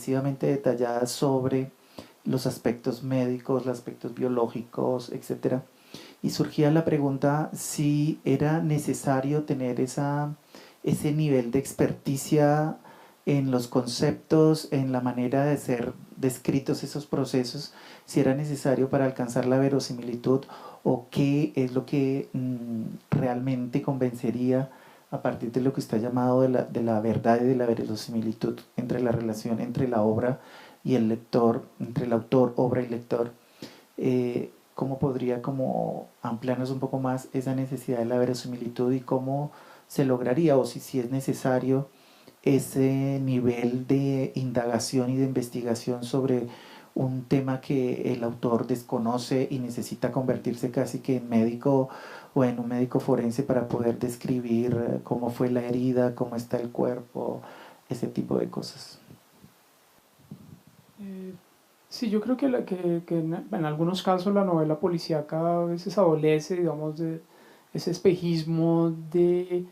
excesivamente detalladas sobre los aspectos médicos, los aspectos biológicos, etcétera. Y surgía la pregunta si era necesario tener ese nivel de experticia en los conceptos, en la manera de ser descritos esos procesos, si era necesario para alcanzar la verosimilitud o qué es lo que realmente convencería a partir de lo que está llamado de la verdad y de la verosimilitud entre la relación entre la obra y el lector, entre el autor, obra y lector. ¿Cómo podría como ampliarnos un poco más esa necesidad de la verosimilitud y cómo se lograría, o si es necesario ese nivel de indagación y de investigación sobre un tema que el autor desconoce y necesita convertirse casi que en médico o en un médico forense para poder describir cómo fue la herida, cómo está el cuerpo, ese tipo de cosas? Sí, yo creo que en algunos casos la novela policíaca a veces adolece, digamos, de ese espejismo de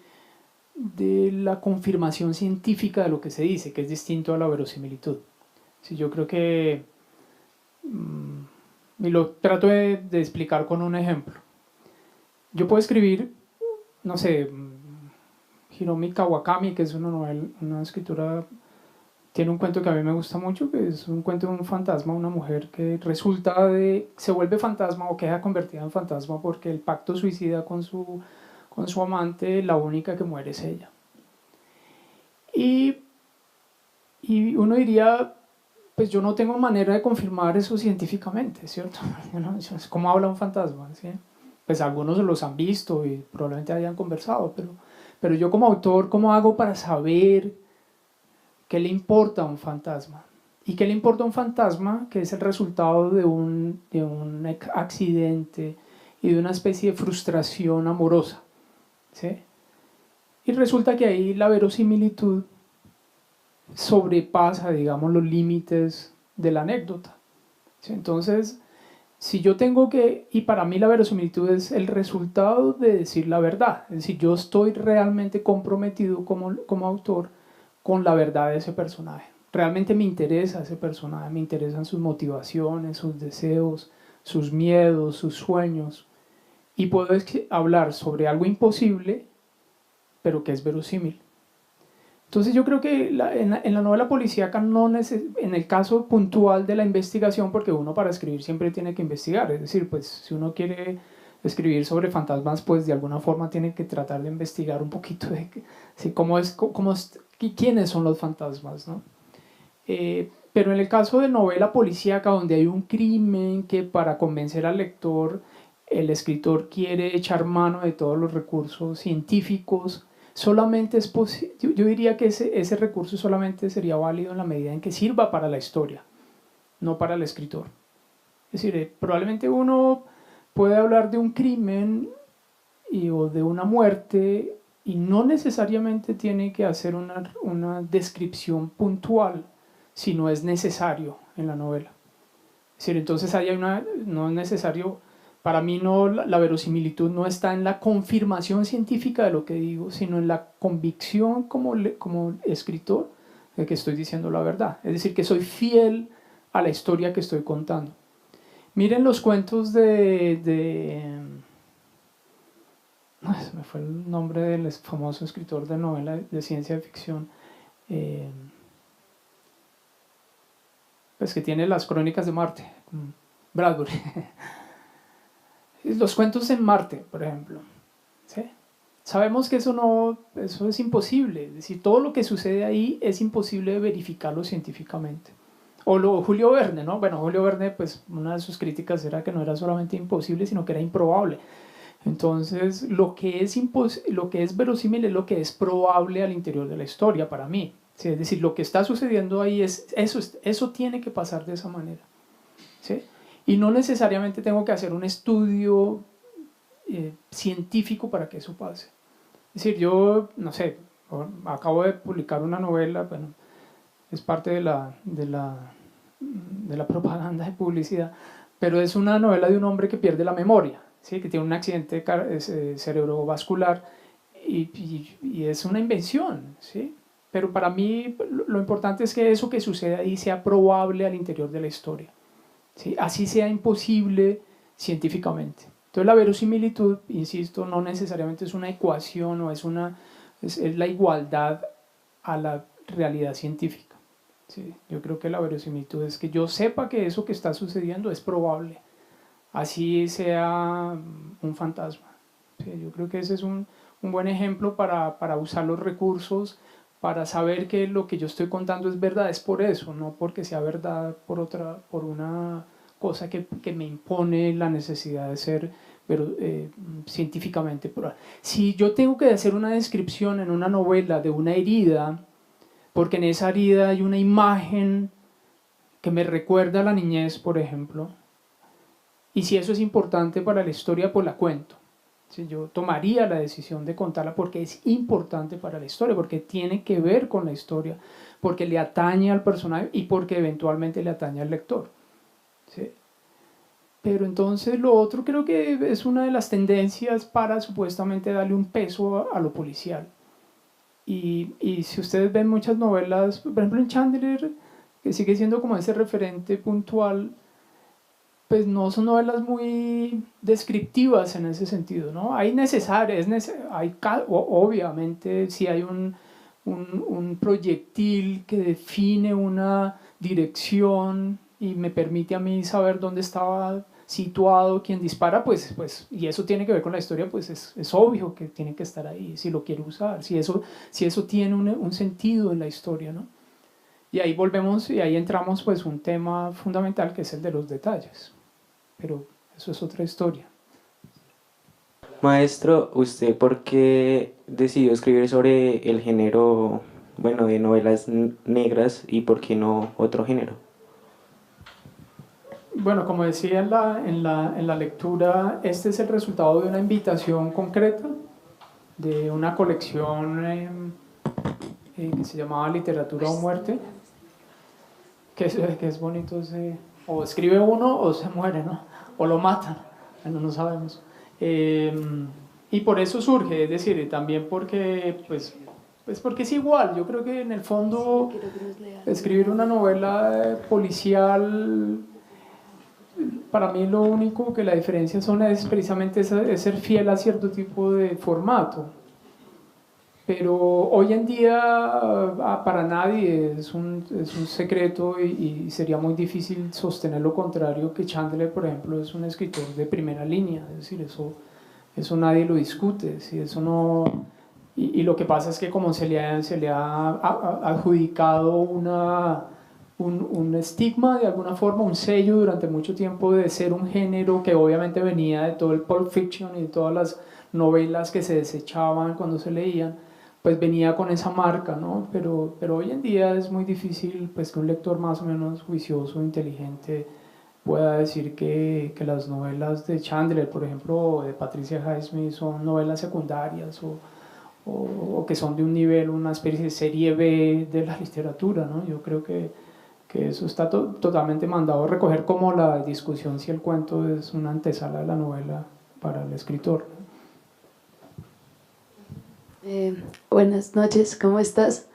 la confirmación científica de lo que se dice, que es distinto a la verosimilitud. Sí, yo creo que, y lo trato de explicar con un ejemplo. Yo puedo escribir, no sé, Hiromi Kawakami, que es una escritura, tiene un cuento que a mí me gusta mucho, que es un cuento de un fantasma, una mujer que se vuelve fantasma o queda convertida en fantasma porque el pacto suicida con su amante, la única que muere es ella. Y, y uno diría, pues yo no tengo manera de confirmar eso científicamente, ¿cierto? ¿Cómo habla un fantasma? ¿Sí? Pues algunos los han visto y probablemente hayan conversado, pero yo como autor, ¿cómo hago para saber qué le importa a un fantasma? ¿Y qué le importa a un fantasma? Que es el resultado de un accidente y de una especie de frustración amorosa, ¿sí? Y resulta que ahí la verosimilitud sobrepasa, digamos, los límites de la anécdota, ¿sí? Entonces, si yo tengo que, y para mí la verosimilitud es el resultado de decir la verdad, es decir, yo estoy realmente comprometido como autor con la verdad de ese personaje. Realmente me interesa ese personaje, me interesan sus motivaciones, sus deseos, sus miedos, sus sueños, y puedo hablar sobre algo imposible, pero que es verosímil. Entonces yo creo que en la novela policíaca en el caso puntual de la investigación, porque uno para escribir siempre tiene que investigar, es decir, pues si uno quiere escribir sobre fantasmas, pues de alguna forma tiene que tratar de investigar un poquito de sí, quiénes son los fantasmas, ¿no? Pero en el caso de novela policíaca, donde hay un crimen que para convencer al lector el escritor quiere echar mano de todos los recursos científicos, solamente es posible, yo diría que ese recurso solamente sería válido en la medida en que sirva para la historia, no para el escritor. Es decir, probablemente uno puede hablar de un crimen o de una muerte y no necesariamente tiene que hacer una descripción puntual si no es necesario en la novela. Es decir, entonces no es necesario, para mí no, la verosimilitud no está en la confirmación científica de lo que digo, sino en la convicción como escritor de que estoy diciendo la verdad. Es decir, que soy fiel a la historia que estoy contando. Miren los cuentos se me fue el nombre del famoso escritor de novela de ciencia ficción, pues que tiene las crónicas de Marte, Bradbury. Los cuentos en Marte, por ejemplo, ¿sí? Sabemos que eso es imposible, es decir, todo lo que sucede ahí es imposible de verificarlo científicamente. Julio Verne, ¿no? Bueno, Julio Verne, pues una de sus críticas era que no era solamente imposible, sino que era improbable. Entonces, lo que es verosímil es lo que es probable al interior de la historia para mí. ¿Sí? Es decir, lo que está sucediendo ahí eso tiene que pasar de esa manera. ¿Sí? Y no necesariamente tengo que hacer un estudio científico para que eso pase. Es decir, yo, no sé, acabo de publicar una novela, bueno, es parte de la propaganda de publicidad, pero es una novela de un hombre que pierde la memoria, ¿sí? Que tiene un accidente cerebrovascular y es una invención, ¿sí? pero para mí lo importante es que eso que sucede ahí sea probable al interior de la historia, ¿sí? Así sea imposible científicamente. Entonces la verosimilitud, insisto, no necesariamente es una ecuación o es la igualdad a la realidad científica. Sí, yo creo que la verosimilitud es que yo sepa que eso que está sucediendo es probable, así sea un fantasma. Sí, yo creo que ese es un buen ejemplo para usar los recursos, para saber que lo que yo estoy contando es verdad, es por eso, no porque sea verdad por una cosa que me impone la necesidad de ser científicamente probable. Si yo tengo que hacer una descripción en una novela de una herida, porque en esa herida hay una imagen que me recuerda a la niñez, por ejemplo, y si eso es importante para la historia, pues la cuento. Si yo tomaría la decisión de contarla porque es importante para la historia, porque tiene que ver con la historia, porque le atañe al personaje y porque eventualmente le atañe al lector. ¿Sí? Pero entonces lo otro creo que es una de las tendencias para supuestamente darle un peso a lo policial. Y si ustedes ven muchas novelas, por ejemplo en Chandler, que sigue siendo como ese referente puntual, pues no son novelas muy descriptivas en ese sentido, ¿no? Hay necesarias, obviamente si hay un proyectil que define una dirección y me permite a mí saber dónde estaba situado quien dispara, pues y eso tiene que ver con la historia, pues es obvio que tiene que estar ahí, si lo quiero usar, si eso tiene un sentido en la historia, ¿no? Y ahí volvemos y ahí entramos pues un tema fundamental que es el de los detalles, pero eso es otra historia. Maestro, ¿usted por qué decidió escribir sobre el género, bueno, de novelas negras y por qué no otro género? Bueno, como decía en la lectura, este es el resultado de una invitación concreta de una colección que se llamaba Literatura o Muerte, que es bonito, o escribe uno o se muere, ¿no? O lo matan, bueno, no sabemos. Y por eso surge, es decir, también porque, pues porque es igual, yo creo que en el fondo escribir una novela policial, para mí lo único que la diferencia son es precisamente es ser fiel a cierto tipo de formato. Pero hoy en día para nadie es un secreto y sería muy difícil sostener lo contrario, que Chandler, por ejemplo, es un escritor de primera línea, es decir, eso nadie lo discute, ¿sí? Eso no, y lo que pasa es que como se le ha adjudicado un estigma de alguna forma, un sello durante mucho tiempo de ser un género que obviamente venía de todo el Pulp Fiction y de todas las novelas que se desechaban cuando se leían, pues venía con esa marca, ¿no? Pero hoy en día es muy difícil pues, que un lector más o menos juicioso, inteligente, pueda decir que las novelas de Chandler, por ejemplo, o de Patricia Highsmith son novelas secundarias o que son de un nivel, una especie de serie B de la literatura, ¿no? Yo creo que eso está totalmente mandado a recoger como la discusión si el cuento es una antesala de la novela para el escritor. Buenas noches, ¿cómo estás?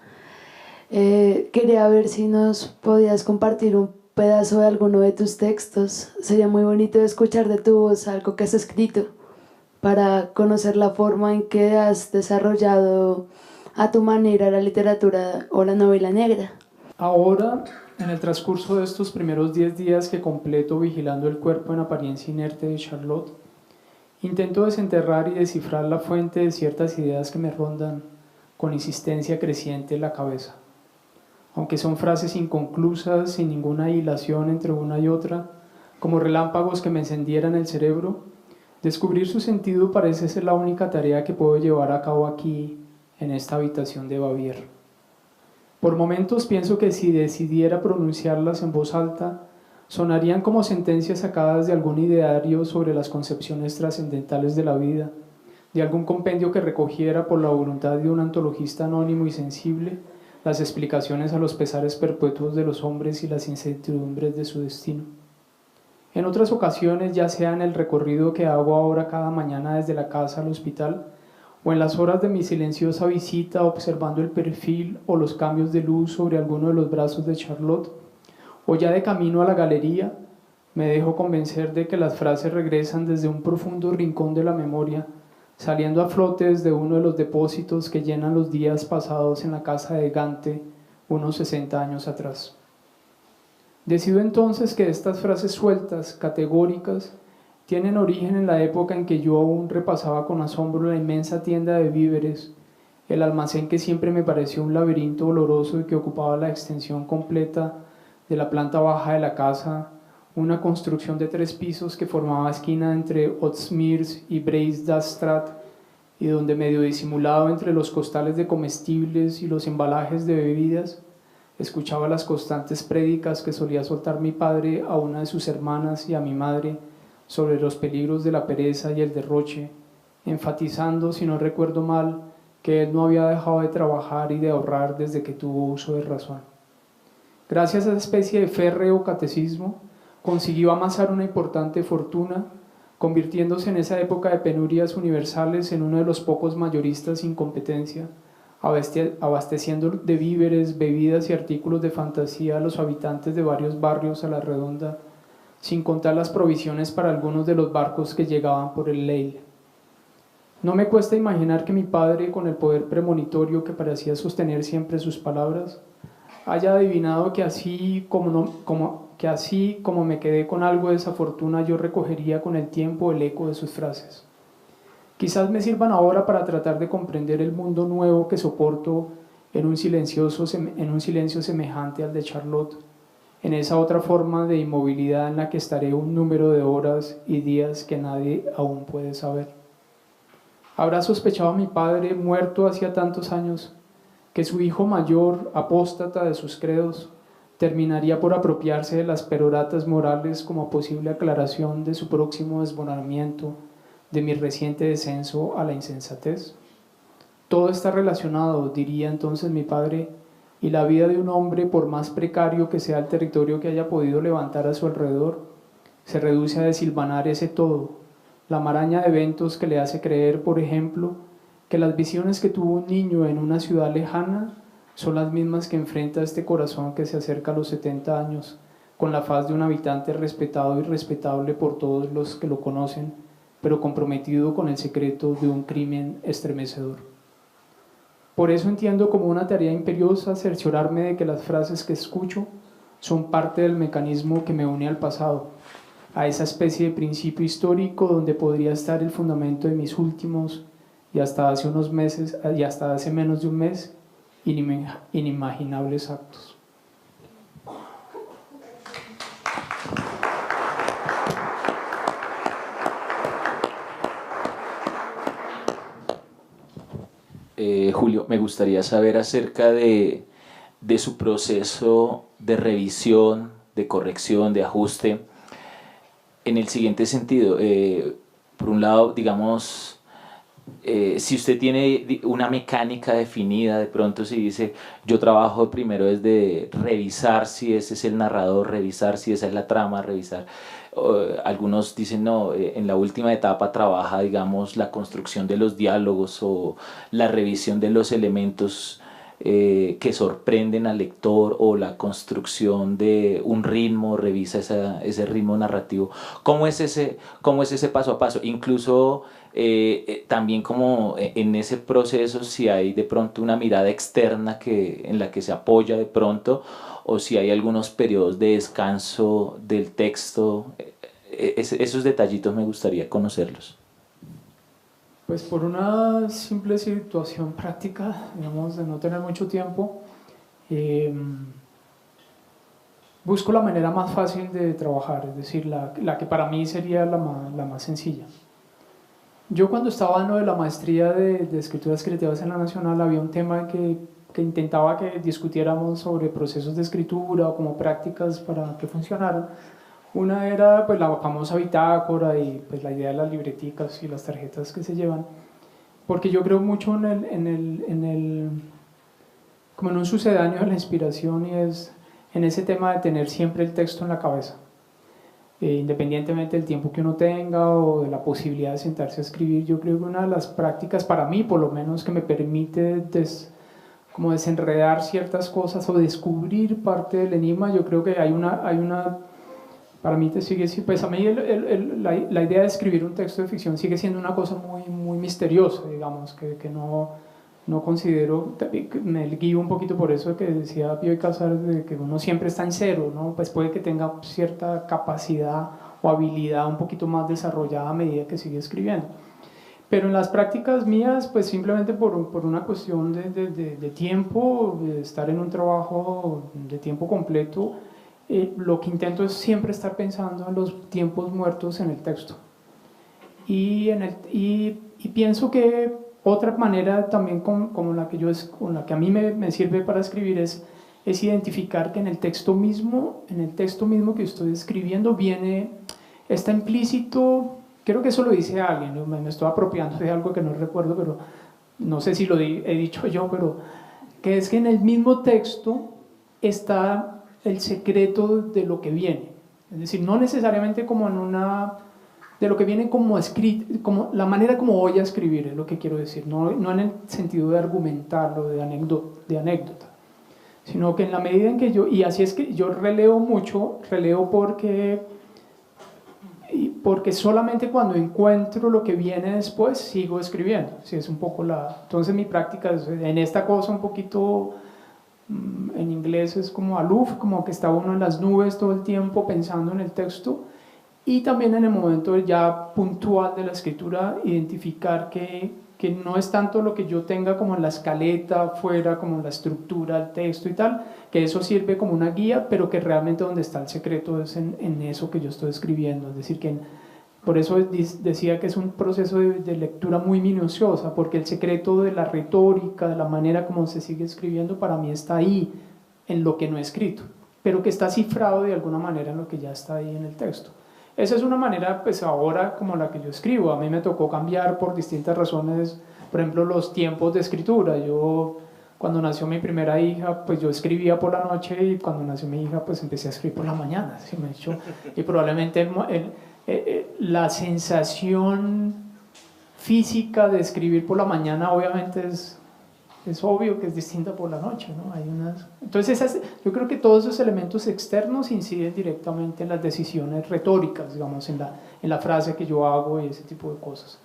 Quería ver si nos podías compartir un pedazo de alguno de tus textos. Sería muy bonito escuchar de tu voz algo que has escrito para conocer la forma en que has desarrollado a tu manera la literatura o la novela negra. Ahora, en el transcurso de estos primeros 10 días que completo vigilando el cuerpo en apariencia inerte de Charlotte, intento desenterrar y descifrar la fuente de ciertas ideas que me rondan con insistencia creciente en la cabeza. Aunque son frases inconclusas, sin ninguna hilación entre una y otra, como relámpagos que me encendieran el cerebro, descubrir su sentido parece ser la única tarea que puedo llevar a cabo aquí, en esta habitación de Baviera. Por momentos pienso que si decidiera pronunciarlas en voz alta, sonarían como sentencias sacadas de algún ideario sobre las concepciones trascendentales de la vida, de algún compendio que recogiera por la voluntad de un antologista anónimo y sensible las explicaciones a los pesares perpetuos de los hombres y las incertidumbres de su destino. En otras ocasiones, ya sea en el recorrido que hago ahora cada mañana desde la casa al hospital, o en las horas de mi silenciosa visita observando el perfil o los cambios de luz sobre alguno de los brazos de Charlotte, o ya de camino a la galería, me dejo convencer de que las frases regresan desde un profundo rincón de la memoria, saliendo a flote desde uno de los depósitos que llenan los días pasados en la casa de Gante unos 60 años atrás. Decido entonces que estas frases sueltas, categóricas, tienen origen en la época en que yo aún repasaba con asombro la inmensa tienda de víveres, el almacén que siempre me pareció un laberinto oloroso y que ocupaba la extensión completa de la planta baja de la casa, una construcción de 3 pisos que formaba esquina entre Otsmirs y Breisdastrat, y donde, medio disimulado entre los costales de comestibles y los embalajes de bebidas, escuchaba las constantes prédicas que solía soltar mi padre a una de sus hermanas y a mi madre sobre los peligros de la pereza y el derroche, enfatizando, si no recuerdo mal, que él no había dejado de trabajar y de ahorrar desde que tuvo uso de razón. Gracias a esa especie de férreo catecismo, consiguió amasar una importante fortuna, convirtiéndose en esa época de penurias universales en uno de los pocos mayoristas sin competencia, abasteciendo de víveres, bebidas y artículos de fantasía a los habitantes de varios barrios a la redonda, sin contar las provisiones para algunos de los barcos que llegaban por el Leil. No me cuesta imaginar que mi padre, con el poder premonitorio que parecía sostener siempre sus palabras, haya adivinado que así como me quedé con algo de esa fortuna, yo recogería con el tiempo el eco de sus frases. Quizás me sirvan ahora para tratar de comprender el mundo nuevo que soporto en un silencio semejante al de Charlotte, en esa otra forma de inmovilidad en la que estaré un número de horas y días que nadie aún puede saber. ¿Habrá sospechado mi padre, muerto hacía tantos años, que su hijo mayor, apóstata de sus credos, terminaría por apropiarse de las peroratas morales como posible aclaración de su próximo desmoronamiento, de mi reciente descenso a la insensatez? Todo está relacionado, diría entonces mi padre, y la vida de un hombre, por más precario que sea el territorio que haya podido levantar a su alrededor, se reduce a desilvanar ese todo, la maraña de eventos que le hace creer, por ejemplo, que las visiones que tuvo un niño en una ciudad lejana son las mismas que enfrenta este corazón que se acerca a los 70 años, con la faz de un habitante respetado y respetable por todos los que lo conocen, pero comprometido con el secreto de un crimen estremecedor. Por eso entiendo como una tarea imperiosa cerciorarme de que las frases que escucho son parte del mecanismo que me une al pasado, a esa especie de principio histórico donde podría estar el fundamento de mis últimos y hasta hace menos de un mes, inimaginables actos. Julio, me gustaría saber acerca de su proceso de revisión, de corrección, de ajuste, en el siguiente sentido. Por un lado, digamos, si usted tiene una mecánica definida, de pronto si dice, yo trabajo primero desde revisar si ese es el narrador, revisar si esa es la trama, revisar. Algunos dicen, no, en la última etapa trabaja, digamos, la construcción de los diálogos o la revisión de los elementos que sorprenden al lector, o la construcción de un ritmo, revisa ese ritmo narrativo. ¿Cómo es ese paso a paso? Incluso también como en ese proceso, si hay de pronto una mirada externa en la que se apoya de pronto, o si hay algunos periodos de descanso del texto. Esos detallitos me gustaría conocerlos. Pues por una simple situación práctica, digamos, de no tener mucho tiempo, busco la manera más fácil de trabajar, es decir, la que para mí sería la más sencilla. Yo, cuando estaba en lo de la maestría de escrituras creativas en la Nacional, había un tema que intentaba que discutiéramos sobre procesos de escritura o como prácticas para que funcionaran. Una era pues la famosa bitácora y pues la idea de las libreticas y las tarjetas que se llevan, porque yo creo mucho como en un sucedáneo de la inspiración, y es en ese tema de tener siempre el texto en la cabeza. independientemente del tiempo que uno tenga o de la posibilidad de sentarse a escribir. Yo creo que una de las prácticas, para mí por lo menos, que me permite como desenredar ciertas cosas o descubrir parte del enigma, yo creo que hay una para mí te sigue, pues a mí la idea de escribir un texto de ficción sigue siendo una cosa muy misteriosa, digamos, que no considero, me guío un poquito por eso que decía Bioy Casares, de que uno siempre está en cero, ¿no? Pues puede que tenga cierta capacidad o habilidad un poquito más desarrollada a medida que sigue escribiendo. Pero en las prácticas mías, pues simplemente por una cuestión de tiempo, de estar en un trabajo de tiempo completo, lo que intento es siempre estar pensando en los tiempos muertos en el texto. Y pienso que otra manera también con la que a mí me sirve para escribir es identificar que en el texto mismo que estoy escribiendo está implícito, creo que eso lo dice alguien, ¿no? Me estoy apropiando de algo que no recuerdo, pero no sé si lo he dicho yo, pero que es que en el mismo texto está el secreto de lo que viene. Es decir, no necesariamente como de lo que viene como escrito, como la manera como voy a escribir, es lo que quiero decir, no en el sentido de argumentarlo, de anécdota, sino que en la medida en que y así es que yo releo porque solamente cuando encuentro lo que viene después sigo escribiendo. Sí, es un poco entonces mi práctica es en esta cosa un poquito, en inglés es como aloof, como que está uno en las nubes todo el tiempo pensando en el texto, y también en el momento ya puntual de la escritura identificar que no es tanto lo que yo tenga como en la escaleta afuera, como en la estructura del texto y tal, que eso sirve como una guía, pero que realmente donde está el secreto es en eso que yo estoy escribiendo. Es decir, que por eso decía que es un proceso de lectura muy minuciosa, porque el secreto de la retórica, de la manera como se sigue escribiendo, para mí está ahí, en lo que no he escrito, pero que está cifrado de alguna manera en lo que ya está ahí en el texto. Esa es una manera, pues ahora, como la que yo escribo. A mí me tocó cambiar por distintas razones, por ejemplo, los tiempos de escritura. Cuando nació mi primera hija, pues yo escribía por la noche, y cuando nació mi hija, pues empecé a escribir por la mañana. ¿Sí me he dicho? Y probablemente la sensación física de escribir por la mañana, obviamente es obvio que es distinta por la noche, ¿no? Entonces yo creo que todos esos elementos externos inciden directamente en las decisiones retóricas, digamos, en la frase que yo hago y ese tipo de cosas.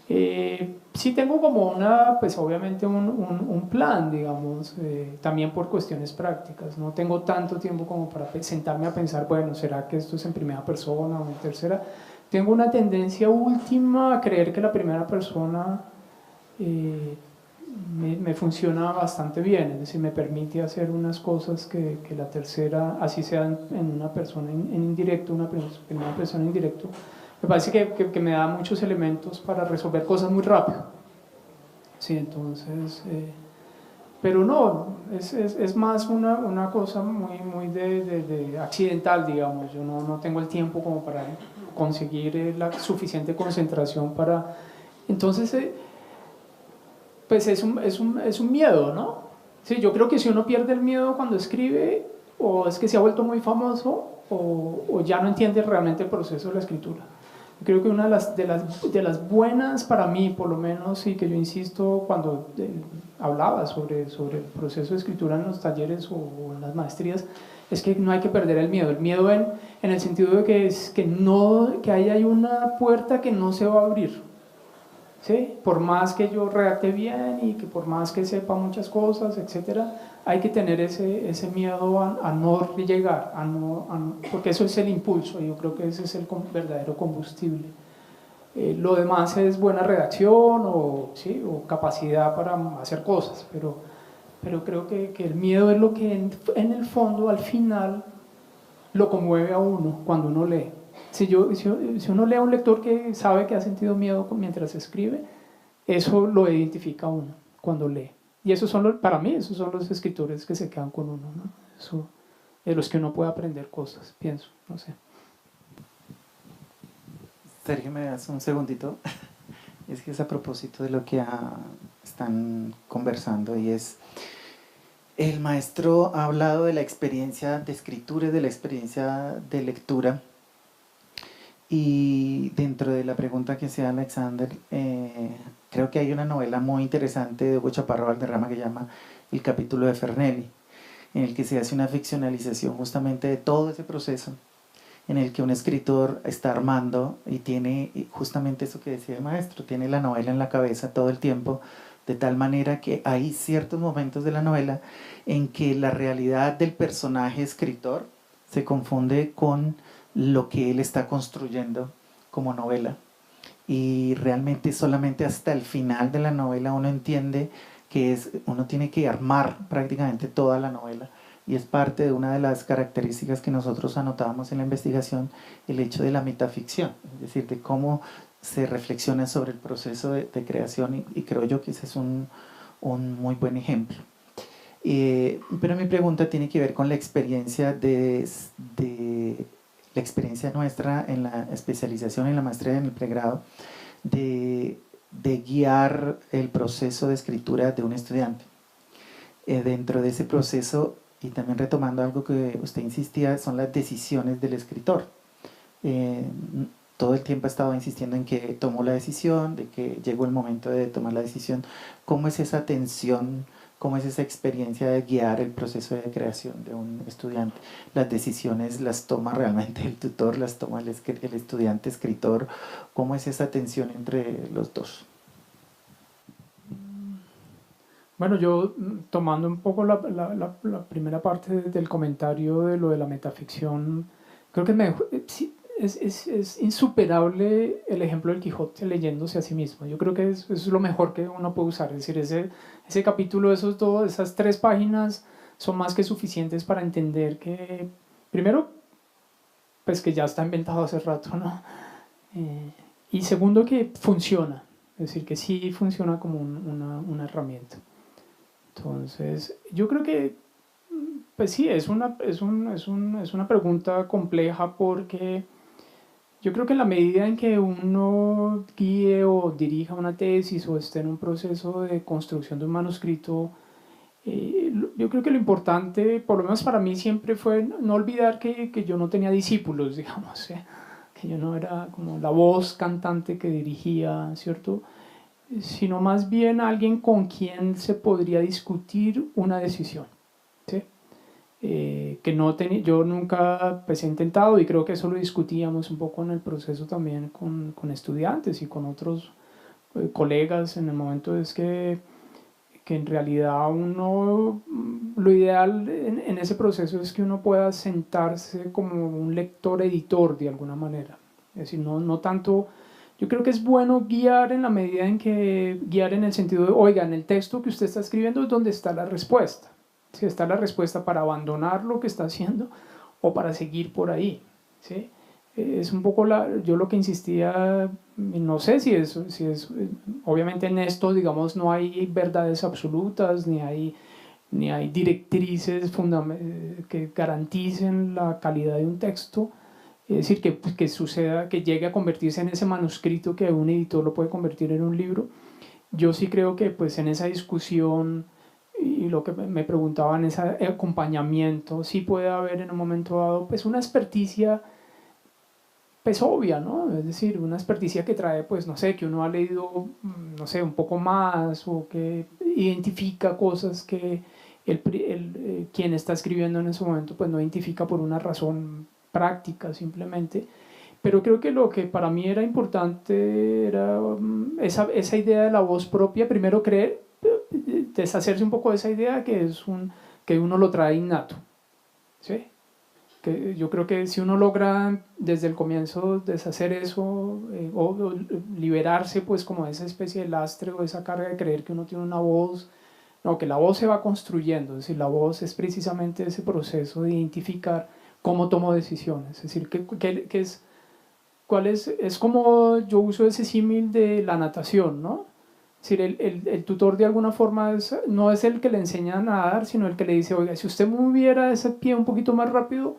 Sí tengo como pues obviamente un plan, digamos, también por cuestiones prácticas. No tengo tanto tiempo como para sentarme a pensar, bueno, ¿será que esto es en primera persona o en tercera? Tengo una tendencia última a creer que la primera persona me funciona bastante bien, es decir, me permite hacer unas cosas que la tercera, así sea en una persona en indirecto, una primera persona en indirecto, me parece que me da muchos elementos para resolver cosas muy rápido. Sí, entonces, pero no, es más una cosa muy de accidental, digamos. Yo no tengo el tiempo como para conseguir la suficiente concentración para... Entonces, pues es un miedo, ¿no? Sí, yo creo que si uno pierde el miedo cuando escribe, o es que se ha vuelto muy famoso, o ya no entiende realmente el proceso de la escritura. Yo creo que una de las buenas para mí, por lo menos, y que yo insisto cuando hablaba sobre el proceso de escritura en los talleres o en las maestrías, es que no hay que perder el miedo. El miedo en el sentido de que hay una puerta que no se va a abrir. ¿Sí? Por más que yo redacte bien y que por más que sepa muchas cosas, etcétera, hay que tener ese miedo a no llegar, porque eso es el impulso. Yo creo que ese es el verdadero combustible. Lo demás es buena redacción ¿sí? o capacidad para hacer cosas, pero creo que el miedo es lo que en el fondo, al final, lo conmueve a uno cuando uno lee. Si uno lee a un lector que sabe que ha sentido miedo mientras escribe, eso lo identifica uno cuando lee. Y para mí, esos son los escritores que se quedan con uno, ¿no? Eso, de los que uno puede aprender cosas, pienso, no sé. Sergio, ¿me das un segundito? Es que es a propósito de lo que están conversando, y es... El maestro ha hablado de la experiencia de escritura y de la experiencia de lectura, Y dentro de la pregunta que hacía Alexander, creo que hay una novela muy interesante de Hugo Chaparro Valderrama que se llama El capítulo de Fernelli, en el que se hace una ficcionalización justamente de todo ese proceso, en el que un escritor está armando y tiene justamente eso que decía el maestro, tiene la novela en la cabeza todo el tiempo, de tal manera que hay ciertos momentos de la novela en que la realidad del personaje escritor se confunde con lo que él está construyendo como novela. Y realmente solamente hasta el final de la novela uno entiende que uno tiene que armar prácticamente toda la novela. Y es parte de una de las características que nosotros anotábamos en la investigación, el hecho de la metaficción, es decir, de cómo se reflexiona sobre el proceso de creación, y creo yo que ese es un muy buen ejemplo. Pero mi pregunta tiene que ver con la experiencia la experiencia nuestra en la especialización, en la maestría, en el pregrado, de guiar el proceso de escritura de un estudiante. Dentro de ese proceso, y también retomando algo que usted insistía, son las decisiones del escritor. Todo el tiempo ha estado insistiendo en que tomó la decisión, de que llegó el momento de tomar la decisión. ¿Cómo es esa tensión? ¿Cómo es esa experiencia de guiar el proceso de creación de un estudiante? ¿Las decisiones las toma realmente el tutor, las toma el estudiante escritor? ¿Cómo es esa tensión entre los dos? Bueno, yo tomando un poco la primera parte del comentario de lo de la metaficción, creo que sí, es insuperable el ejemplo del Quijote leyéndose a sí mismo. Yo creo que es lo mejor que uno puede usar. Es decir, ese capítulo, esas 3 páginas son más que suficientes para entender que, primero, pues que ya está inventado hace rato, ¿no? Y segundo, que funciona. Es decir, que sí funciona como una herramienta. Entonces, yo creo que, pues sí, es una pregunta compleja, porque yo creo que en la medida en que uno guíe o dirija una tesis o esté en un proceso de construcción de un manuscrito, yo creo que lo importante, por lo menos para mí, siempre fue no olvidar que yo no tenía discípulos, digamos, que yo no era como la voz cantante que dirigía, ¿cierto?, sino más bien alguien con quien se podría discutir una decisión, ¿sí? Que yo nunca pues, he intentado, y creo que eso lo discutíamos un poco en el proceso también con estudiantes y con otros colegas en el momento, es que en realidad lo ideal en ese proceso es que uno pueda sentarse como un lector editor de alguna manera, es decir, no tanto. Yo creo que es bueno guiar en la medida en que guiar en el sentido de, oiga, en el texto que usted está escribiendo es donde está la respuesta. Si está la respuesta para abandonar lo que está haciendo o para seguir por ahí, ¿sí? Es un poco yo lo que insistía, no sé si es, obviamente en esto, digamos, no hay verdades absolutas, ni hay directrices que garanticen la calidad de un texto. Es decir, que suceda, que llegue a convertirse en ese manuscrito que un editor lo puede convertir en un libro. Yo sí creo que pues en esa discusión y lo que me preguntaban, ese acompañamiento, sí puede haber en un momento dado pues una experticia pues obvia, ¿no? Es decir, una experticia que trae, pues no sé, que uno ha leído, no sé, un poco más, o que identifica cosas que quien está escribiendo en ese momento pues no identifica por una razón práctica simplemente. Pero creo que lo que para mí era importante era esa idea de la voz propia, primero deshacerse un poco de esa idea que uno lo trae innato, ¿sí? Que yo creo que si uno logra desde el comienzo deshacer eso, o liberarse pues como de esa especie de lastre o de esa carga de creer que uno tiene una voz, no, que la voz se va construyendo, es decir, la voz es precisamente ese proceso de identificar cómo tomo decisiones, es decir, es como yo uso ese símil de la natación, ¿no? Es decir, el tutor de alguna forma no es el que le enseña a nadar, sino el que le dice, oiga, si usted moviera ese pie un poquito más rápido,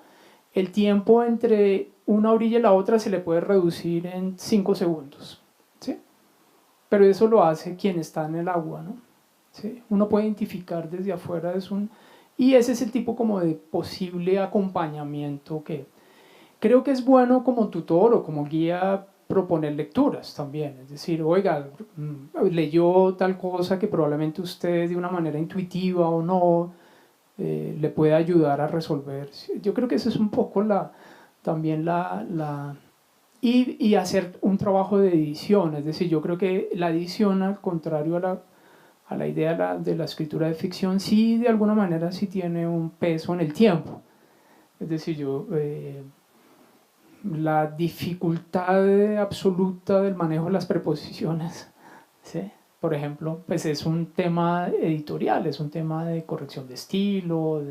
el tiempo entre una orilla y la otra se le puede reducir en 5 segundos, ¿sí? Pero eso lo hace quien está en el agua, ¿no? ¿Sí? Uno puede identificar desde afuera, y ese es el tipo como de posible acompañamiento que creo que es bueno como tutor o como guía proponer lecturas también, es decir, oiga, leyó tal cosa que probablemente usted de una manera intuitiva o no le puede ayudar a resolver. Yo creo que eso es un poco también y hacer un trabajo de edición, es decir, yo creo que la edición, al contrario a la idea de la escritura de ficción, sí de alguna manera sí tiene un peso en el tiempo. Es decir, la dificultad absoluta del manejo de las preposiciones, ¿sí? Por ejemplo, pues es un tema editorial, es un tema de corrección de estilo,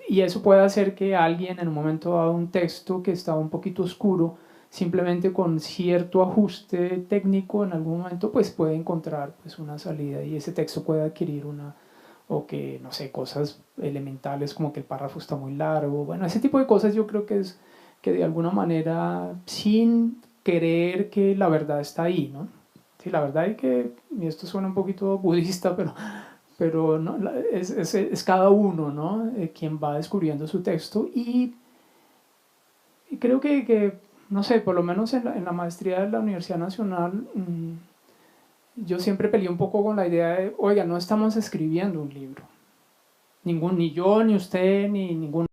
y eso puede hacer que alguien en un momento dado un texto que estaba un poquito oscuro, simplemente con cierto ajuste técnico en algún momento pues puede encontrar pues una salida y ese texto puede adquirir o que no sé, cosas elementales como que el párrafo está muy largo, bueno, ese tipo de cosas yo creo que es que de alguna manera sin creer que la verdad está ahí, ¿no? Sí, la verdad es que, y esto suena un poquito budista, pero no, es cada uno, ¿no? Quien va descubriendo su texto y creo que, no sé, por lo menos en la maestría de la Universidad Nacional, yo siempre peleé un poco con la idea de, oiga, no estamos escribiendo un libro. Ni yo, ni usted, ni ninguno.